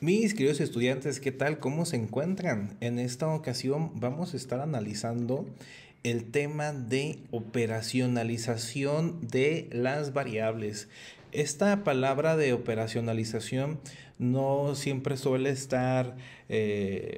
Mis queridos estudiantes, ¿qué tal? ¿Cómo se encuentran? En esta ocasión vamos a estar analizando el tema de operacionalización de las variables. Esta palabra de operacionalización no siempre suele estar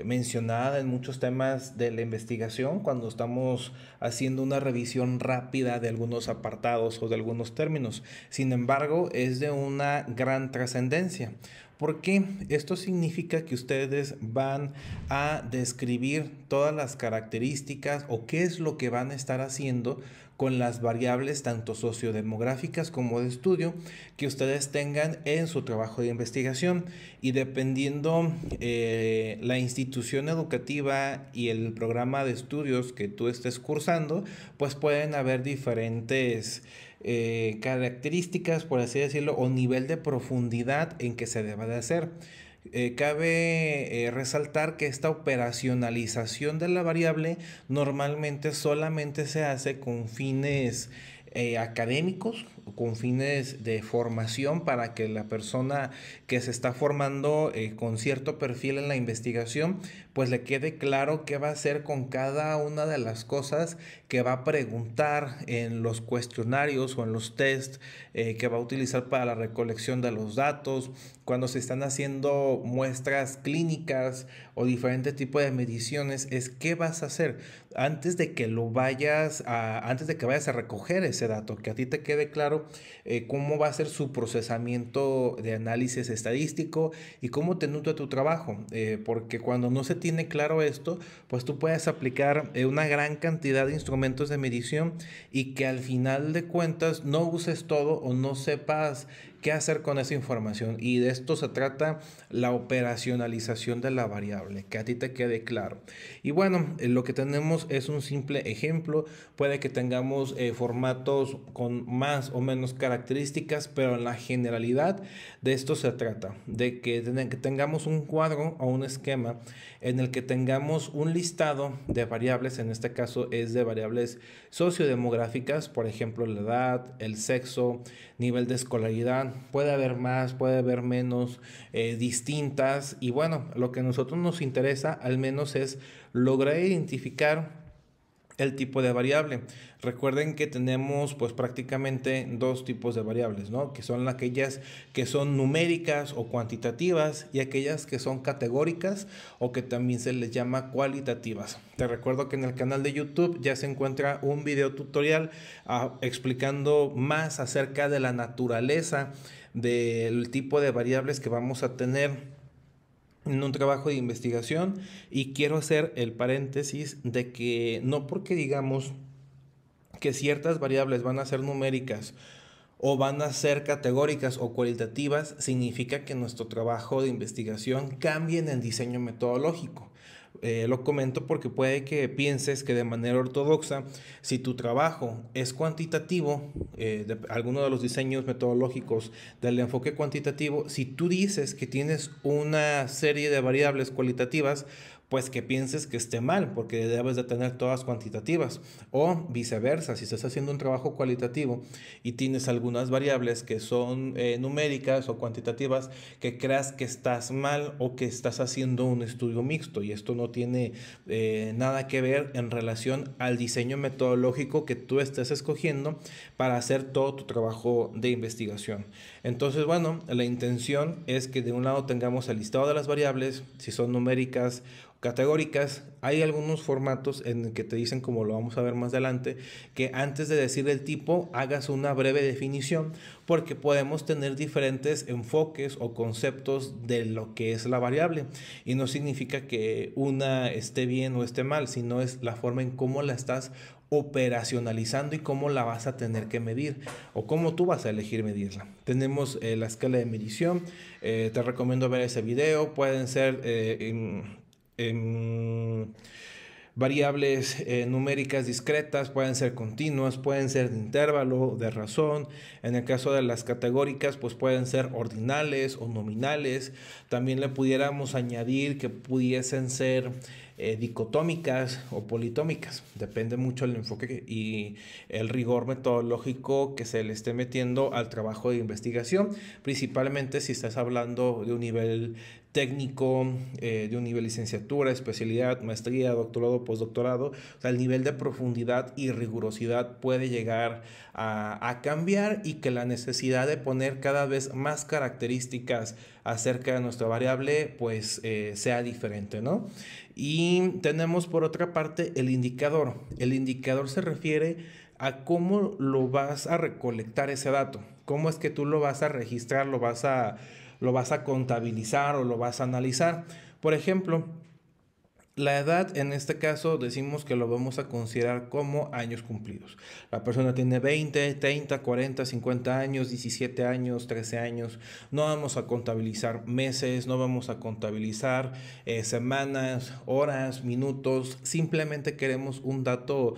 mencionada en muchos temas de la investigación cuando estamos haciendo una revisión rápida de algunos apartados o de algunos términos. Sin embargo, es de una gran trascendencia. Porque esto significa que ustedes van a describir todas las características o qué es lo que van a estar haciendo con las variables tanto sociodemográficas como de estudio que ustedes tengan en su trabajo de investigación. Y dependiendo la institución educativa y el programa de estudios que tú estés cursando, pues pueden haber diferentes características, por así decirlo, o nivel de profundidad en que se deba de hacer. Cabe resaltar que esta operacionalización de la variable normalmente solamente se hace con fines académicos, con fines de formación para que la persona que se está formando con cierto perfil en la investigación, pues le quede claro qué va a hacer con cada una de las cosas que va a preguntar en los cuestionarios o en los tests que va a utilizar para la recolección de los datos, cuando se están haciendo muestras clínicas o diferentes tipos de mediciones, es qué vas a hacer antes de que antes de que vayas a recoger ese dato, que a ti te quede claro cómo va a ser su procesamiento de análisis estadístico y cómo te nutre tu trabajo, porque cuando no se tiene claro esto, pues tú puedes aplicar una gran cantidad de instrumentos de medición y que al final de cuentas no uses todo o no sepas qué hacer con esa información. Y de esto se trata la operacionalización de la variable, que a ti te quede claro. Y bueno, lo que tenemos es un simple ejemplo. Puede que tengamos formatos con más o menos características, pero en la generalidad de esto se trata, de que tengamos un cuadro o un esquema en el que tengamos un listado de variables, en este caso es de variables sociodemográficas, por ejemplo la edad, el sexo, nivel de escolaridad, puede haber más, puede haber menos, distintas, y bueno, lo que a nosotros nos interesa al menos es lograr identificar el tipo de variable. Recuerden que tenemos pues prácticamente dos tipos de variables, ¿no? Que son aquellas que son numéricas o cuantitativas y aquellas que son categóricas o que también se les llama cualitativas. Te recuerdo que en el canal de YouTube ya se encuentra un video tutorial explicando más acerca de la naturaleza del tipo de variables que vamos a tener en un trabajo de investigación, y quiero hacer el paréntesis de que no porque digamos que ciertas variables van a ser numéricas o van a ser categóricas o cualitativas, significa que nuestro trabajo de investigación cambie en el diseño metodológico. Lo comento porque puede que pienses que de manera ortodoxa, si tu trabajo es cuantitativo, de alguno de los diseños metodológicos del enfoque cuantitativo, si tú dices que tienes una serie de variables cualitativas, pues que pienses que esté mal, porque debes de tener todas cuantitativas. O viceversa, si estás haciendo un trabajo cualitativo y tienes algunas variables que son numéricas o cuantitativas, que creas que estás mal o que estás haciendo un estudio mixto. Y esto no tiene nada que ver en relación al diseño metodológico que tú estés escogiendo para hacer todo tu trabajo de investigación. Entonces, bueno, la intención es que de un lado tengamos el listado de las variables, si son numéricas, categóricas. Hay algunos formatos en el que te dicen, como lo vamos a ver más adelante, que antes de decir el tipo hagas una breve definición, porque podemos tener diferentes enfoques o conceptos de lo que es la variable, y no significa que una esté bien o esté mal, sino es la forma en cómo la estás operacionalizando y cómo la vas a tener que medir o cómo tú vas a elegir medirla. Tenemos la escala de medición, te recomiendo ver ese video. Pueden ser variables numéricas discretas, pueden ser continuas, pueden ser de intervalo, de razón. En el caso de las categóricas, pues pueden ser ordinales o nominales. También le pudiéramos añadir que pudiesen ser dicotómicas o politómicas. Depende mucho del enfoque y el rigor metodológico que se le esté metiendo al trabajo de investigación, principalmente si estás hablando de un nivel técnico, de un nivel de licenciatura, especialidad, maestría, doctorado, postdoctorado. O sea, el nivel de profundidad y rigurosidad puede llegar a cambiar, y que la necesidad de poner cada vez más características acerca de nuestra variable pues sea diferente, ¿no? Y tenemos por otra parte el indicador. El indicador se refiere a cómo lo vas a recolectar ese dato, cómo es que tú lo vas a registrar, lo vas a contabilizar o lo vas a analizar. Por ejemplo, la edad, en este caso, decimos que lo vamos a considerar como años cumplidos. La persona tiene 20, 30, 40, 50 años, 17 años, 13 años. No vamos a contabilizar meses, no vamos a contabilizar semanas, horas, minutos. Simplemente queremos un dato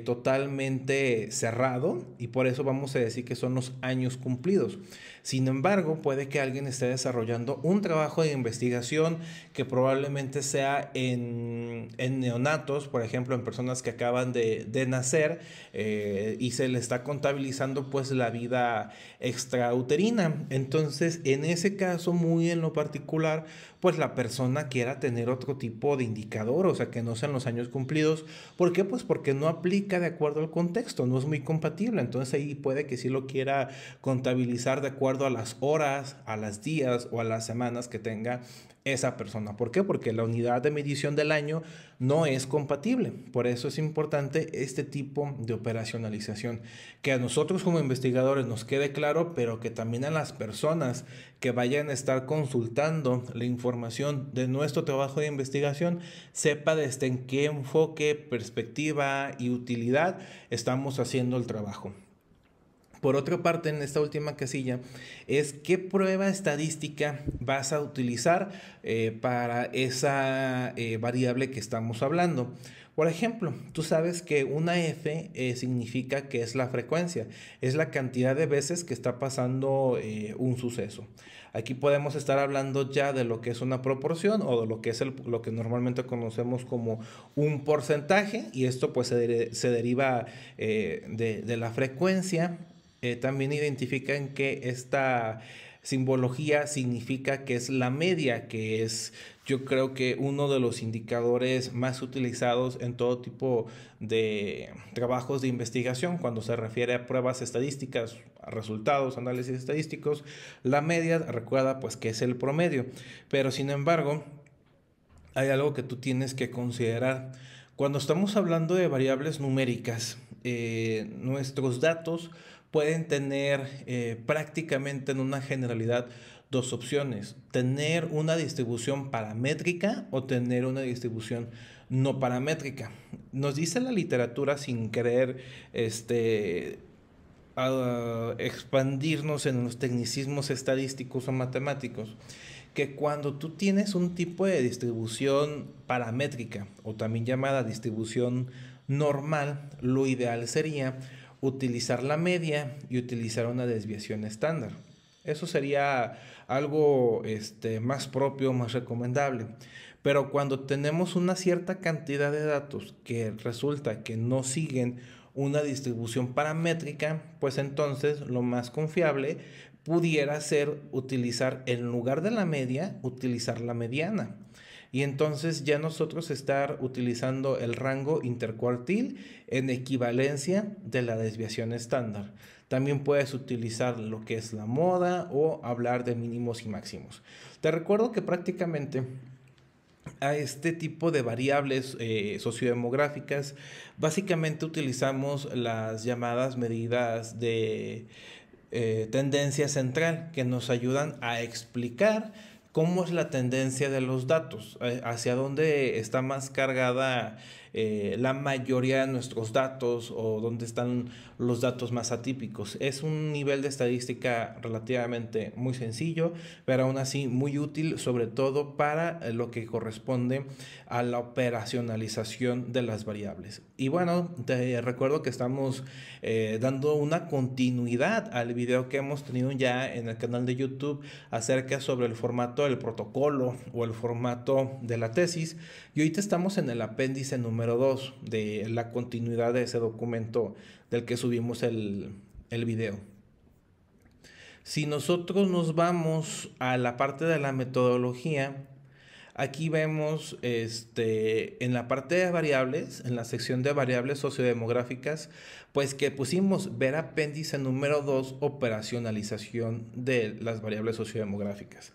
totalmente cerrado, y por eso vamos a decir que son los años cumplidos. Sin embargo, puede que alguien esté desarrollando un trabajo de investigación que probablemente sea en neonatos, por ejemplo, en personas que acaban de nacer, y se le está contabilizando pues la vida extrauterina. Entonces, en ese caso, muy en lo particular, pues la persona quiera tener otro tipo de indicador, o sea, que no sean los años cumplidos. ¿Por qué? Pues porque no aplica de acuerdo al contexto, no es muy compatible. Entonces ahí puede que sí lo quiera contabilizar de acuerdo a las horas, a los días o a las semanas que tenga esa persona. ¿Por qué? Porque la unidad de medición del año no es compatible. Por eso es importante este tipo de operacionalización. Que a nosotros como investigadores nos quede claro, pero que también a las personas que vayan a estar consultando la información de nuestro trabajo de investigación sepa desde en qué enfoque, perspectiva y utilidad estamos haciendo el trabajo. Por otra parte, en esta última casilla, es qué prueba estadística vas a utilizar para esa variable que estamos hablando. Por ejemplo, tú sabes que una F significa que es la frecuencia, es la cantidad de veces que está pasando un suceso. Aquí podemos estar hablando ya de lo que es una proporción, o de lo que es lo que normalmente conocemos como un porcentaje, y esto pues se deriva de la frecuencia. También identifican que esta simbología significa que es la media, que es, yo creo que uno de los indicadores más utilizados en todo tipo de trabajos de investigación cuando se refiere a pruebas estadísticas, a resultados, análisis estadísticos. La media, recuerda pues que es el promedio, pero sin embargo hay algo que tú tienes que considerar. Cuando estamos hablando de variables numéricas, nuestros datos pueden tener prácticamente en una generalidad dos opciones: tener una distribución paramétrica o tener una distribución no paramétrica. Nos dice la literatura, sin querer expandirnos en los tecnicismos estadísticos o matemáticos, que cuando tú tienes un tipo de distribución paramétrica, o también llamada distribución normal, lo ideal sería utilizar la media y utilizar una desviación estándar. Eso sería algo más propio, más recomendable. Pero cuando tenemos una cierta cantidad de datos que resulta que no siguen una distribución paramétrica, pues entonces lo más confiable pudiera ser utilizar, en lugar de la media, utilizar la mediana. Y entonces ya nosotros estar utilizando el rango intercuartil en equivalencia de la desviación estándar. También puedes utilizar lo que es la moda o hablar de mínimos y máximos. Te recuerdo que prácticamente a este tipo de variables sociodemográficas básicamente utilizamos las llamadas medidas de tendencia central, que nos ayudan a explicar cómo es la tendencia de los datos, hacia dónde está más cargada la mayoría de nuestros datos, o dónde están los datos más atípicos. Es un nivel de estadística relativamente muy sencillo, pero aún así muy útil, sobre todo para lo que corresponde a la operacionalización de las variables. Y bueno, te recuerdo que estamos dando una continuidad al video que hemos tenido ya en el canal de YouTube acerca sobre el formato del protocolo o el formato de la tesis, y ahorita estamos en el apéndice número 2 de la continuidad de ese documento del que subimos el video. Si nosotros nos vamos a la parte de la metodología, aquí vemos en la parte de variables, en la sección de variables sociodemográficas, pues que pusimos ver apéndice número 2, operacionalización de las variables sociodemográficas.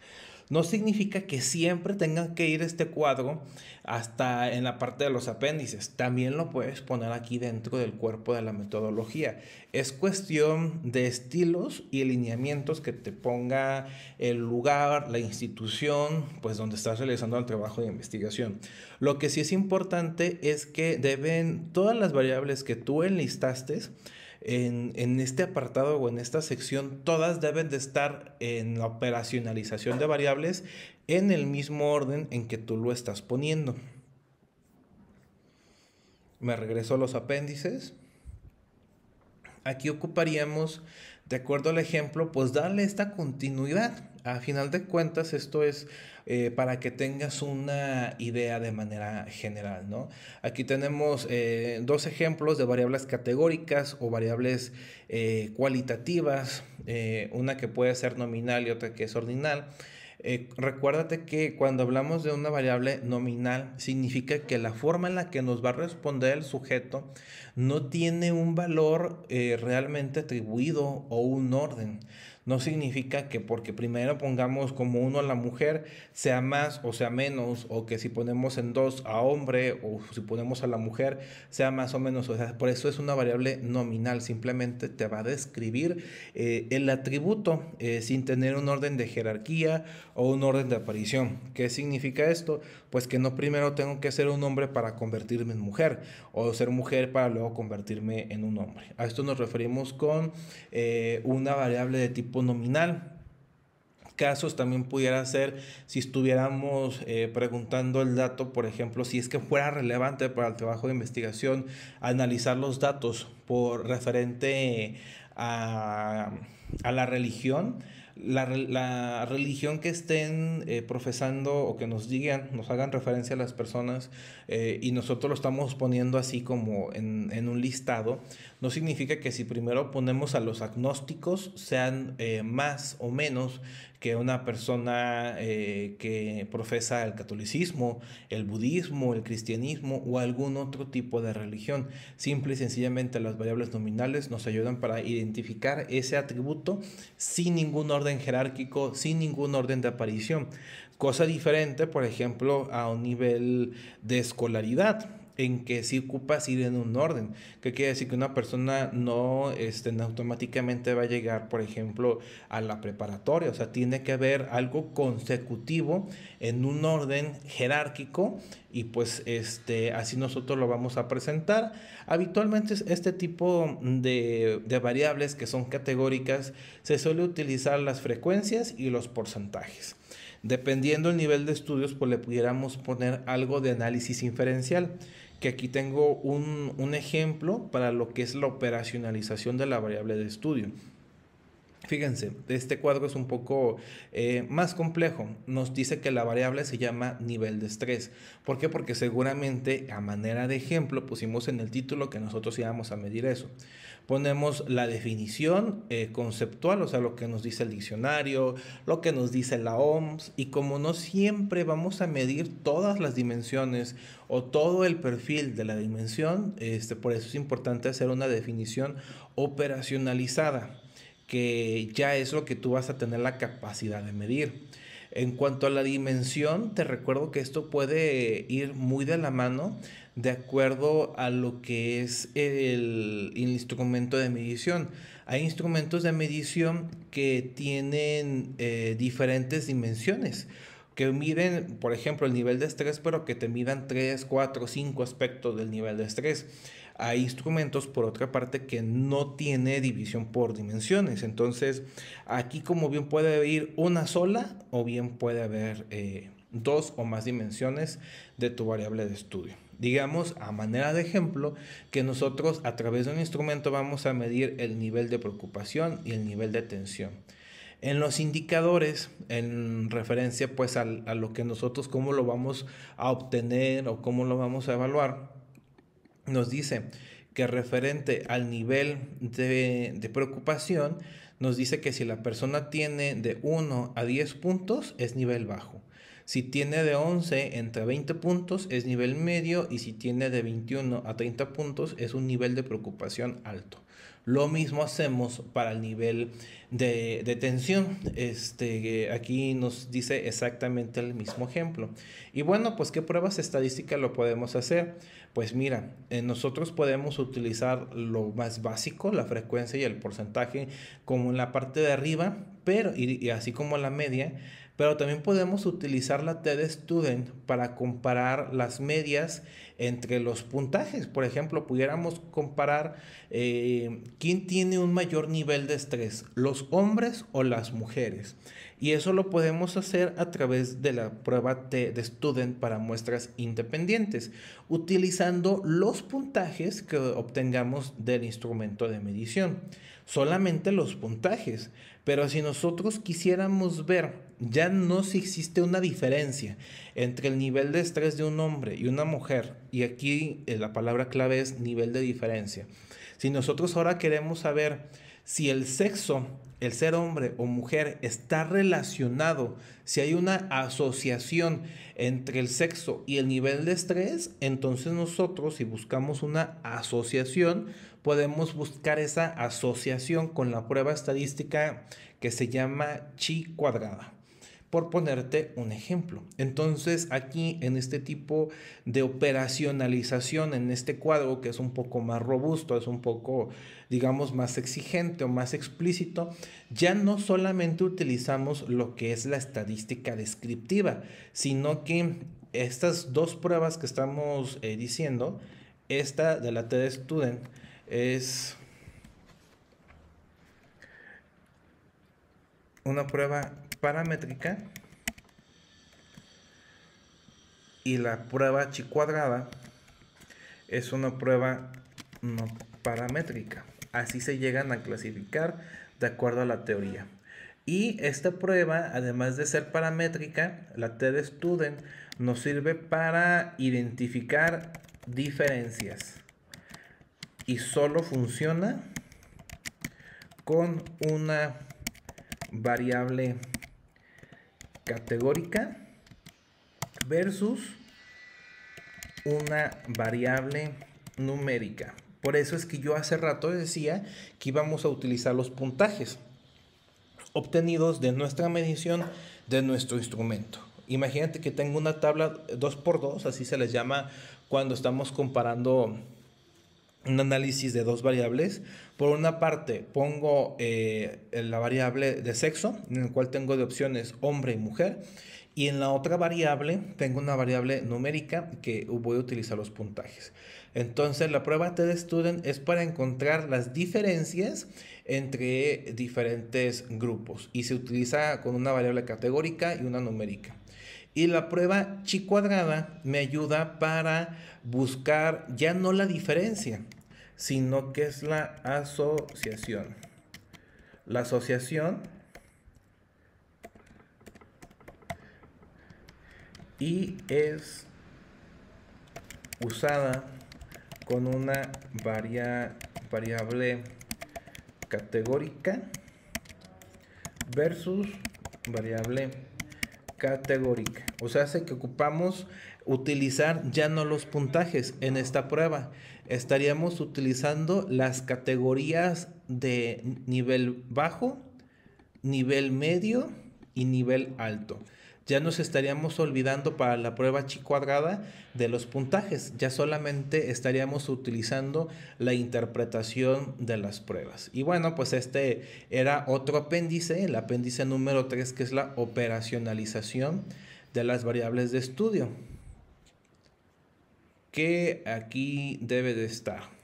No significa que siempre tengan que ir este cuadro hasta en la parte de los apéndices. También lo puedes poner aquí dentro del cuerpo de la metodología. Es cuestión de estilos y lineamientos que te ponga el lugar, la institución, pues donde estás realizando el trabajo de investigación. Lo que sí es importante es que deben todas las variables que tú enlistaste en este apartado o en esta sección, todas deben de estar en la operacionalización de variables en el mismo orden en que tú lo estás poniendo. Me regreso a los apéndices. Aquí ocuparíamos, de acuerdo al ejemplo, pues darle esta continuidad. A final de cuentas, esto es para que tengas una idea de manera general, ¿no? Aquí tenemos dos ejemplos de variables categóricas o variables cualitativas, una que puede ser nominal y otra que es ordinal. Recuérdate que cuando hablamos de una variable nominal, significa que la forma en la que nos va a responder el sujeto no tiene un valor realmente atribuido o un orden. No significa que porque primero pongamos como 1 a la mujer sea más o sea menos, o que si ponemos en 2 a hombre o si ponemos a la mujer sea más o menos. O sea, por eso es una variable nominal, simplemente te va a describir el atributo sin tener un orden de jerarquía o un orden de aparición. ¿Qué significa esto? Pues que no primero tengo que ser un hombre para convertirme en mujer, o ser mujer para luego convertirme en un hombre. A esto nos referimos con una variable de tipo nominal. Casos también pudiera ser si estuviéramos preguntando el dato, por ejemplo, si es que fuera relevante para el trabajo de investigación, analizar los datos por referente a la religión. La religión que estén profesando o que nos digan, nos hagan referencia a las personas y nosotros lo estamos poniendo así como en un listado, no significa que si primero ponemos a los agnósticos sean más o menos que una persona que profesa el catolicismo, el budismo, el cristianismo o algún otro tipo de religión. Simple y sencillamente las variables nominales nos ayudan para identificar ese atributo sin ningún orden jerárquico, sin ningún orden de aparición. Cosa diferente, por ejemplo, a un nivel de escolaridad, en que sí ocupas ir en un orden. ¿Qué quiere decir? Que una persona no automáticamente va a llegar, por ejemplo, a la preparatoria. O sea, tiene que haber algo consecutivo en un orden jerárquico y pues así nosotros lo vamos a presentar. Habitualmente este tipo de variables que son categóricas se suele utilizar las frecuencias y los porcentajes. Dependiendo del nivel de estudios, pues le pudiéramos poner algo de análisis inferencial, que aquí tengo un ejemplo para lo que es la operacionalización de la variable de estudio. Fíjense, este cuadro es un poco más complejo. Nos dice que la variable se llama nivel de estrés. ¿Por qué? Porque seguramente a manera de ejemplo pusimos en el título que nosotros íbamos a medir eso. Ponemos la definición conceptual, o sea, lo que nos dice el diccionario, lo que nos dice la OMS, y como no siempre vamos a medir todas las dimensiones o todo el perfil de la dimensión, por eso es importante hacer una definición operacionalizada, que ya es lo que tú vas a tener la capacidad de medir. En cuanto a la dimensión, te recuerdo que esto puede ir muy de la mano de acuerdo a lo que es el instrumento de medición. Hay instrumentos de medición que tienen diferentes dimensiones, que miden, por ejemplo, el nivel de estrés, pero que te midan 3, 4, 5 aspectos del nivel de estrés. Hay instrumentos, por otra parte, que no tiene división por dimensiones. Entonces, aquí como bien puede haber una sola o bien puede haber dos o más dimensiones de tu variable de estudio. Digamos, a manera de ejemplo, que nosotros a través de un instrumento vamos a medir el nivel de preocupación y el nivel de tensión. En los indicadores, en referencia pues a lo que nosotros, cómo lo vamos a obtener o cómo lo vamos a evaluar, nos dice que referente al nivel de preocupación, nos dice que si la persona tiene de 1 a 10 puntos es nivel bajo. Si tiene de 11 entre 20 puntos es nivel medio y si tiene de 21 a 30 puntos es un nivel de preocupación alto. Lo mismo hacemos para el nivel de tensión. Aquí nos dice exactamente el mismo ejemplo. Y bueno, pues ¿qué pruebas estadísticas lo podemos hacer? Pues mira, nosotros podemos utilizar lo más básico, la frecuencia y el porcentaje, como en la parte de arriba, pero y así como la media. Pero también podemos utilizar la TED-Student para comparar las medias entre los puntajes. Por ejemplo, pudiéramos comparar quién tiene un mayor nivel de estrés, los hombres o las mujeres. Y eso lo podemos hacer a través de la prueba TED-Student para muestras independientes, utilizando los puntajes que obtengamos del instrumento de medición. Solamente los puntajes. Pero si nosotros quisiéramos ver ya no si existe una diferencia entre el nivel de estrés de un hombre y una mujer, y aquí la palabra clave es nivel de diferencia. Si nosotros ahora queremos saber si el sexo, el ser hombre o mujer, está relacionado, si hay una asociación entre el sexo y el nivel de estrés, entonces nosotros, si buscamos una asociación, podemos buscar esa asociación con la prueba estadística que se llama chi cuadrada, por ponerte un ejemplo. Entonces aquí en este tipo de operacionalización, en este cuadro que es un poco más robusto, es un poco, digamos, más exigente o más explícito, ya no solamente utilizamos lo que es la estadística descriptiva, sino que estas dos pruebas que estamos diciendo, esta de la TED-Student es una prueba paramétrica y la prueba chi cuadrada es una prueba no paramétrica. Así se llegan a clasificar de acuerdo a la teoría. Y esta prueba, además de ser paramétrica, la TED-Student nos sirve para identificar diferencias y solo funciona con una variable categórica versus una variable numérica. Por eso es que yo hace rato decía que íbamos a utilizar los puntajes obtenidos de nuestra medición de nuestro instrumento. Imagínate que tengo una tabla 2x2, así se les llama cuando estamos comparando un análisis de dos variables. Por una parte pongo la variable de sexo, en el cual tengo de opciones hombre y mujer, y en la otra variable tengo una variable numérica que voy a utilizar los puntajes. Entonces la prueba TED-Student es para encontrar las diferencias entre diferentes grupos y se utiliza con una variable categórica y una numérica. Y la prueba chi cuadrada me ayuda para buscar ya no la diferencia, sino que es la asociación. La asociación y es usada con una variable categórica versus variable categórica. O sea, hace que ocupamos utilizar ya no los puntajes en esta prueba. Estaríamos utilizando las categorías de nivel bajo, nivel medio y nivel alto. Ya nos estaríamos olvidando para la prueba chi cuadrada de los puntajes. Ya solamente estaríamos utilizando la interpretación de las pruebas. Y bueno, pues este era otro apéndice, el apéndice número 3, que es la operacionalización de las variables de estudio, que aquí debe de estar.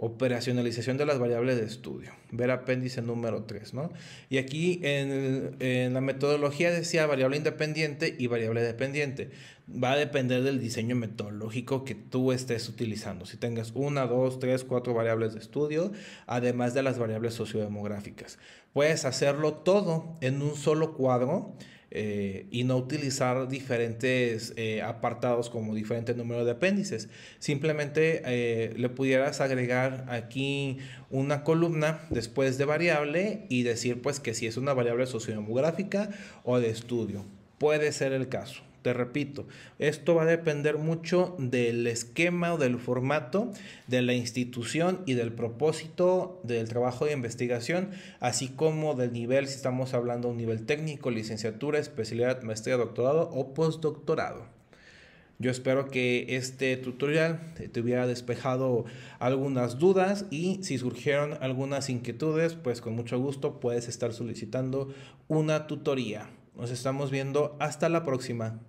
Operacionalización de las variables de estudio. Ver apéndice número 3, ¿no? Y aquí en la metodología decía variable independiente y variable dependiente. Va a depender del diseño metodológico que tú estés utilizando. Si tengas 1, 2, 3, 4 variables de estudio, además de las variables sociodemográficas. Puedes hacerlo todo en un solo cuadro, y no utilizar diferentes apartados como diferente número de apéndices. Simplemente le pudieras agregar aquí una columna después de variable y decir pues que si es una variable sociodemográfica o de estudio. Puede ser el caso. Te repito, esto va a depender mucho del esquema o del formato de la institución y del propósito del trabajo de investigación, así como del nivel, si estamos hablando de un nivel técnico, licenciatura, especialidad, maestría, doctorado o postdoctorado. Yo espero que este tutorial te hubiera despejado algunas dudas y si surgieron algunas inquietudes, pues con mucho gusto puedes estar solicitando una tutoría. Nos estamos viendo hasta la próxima.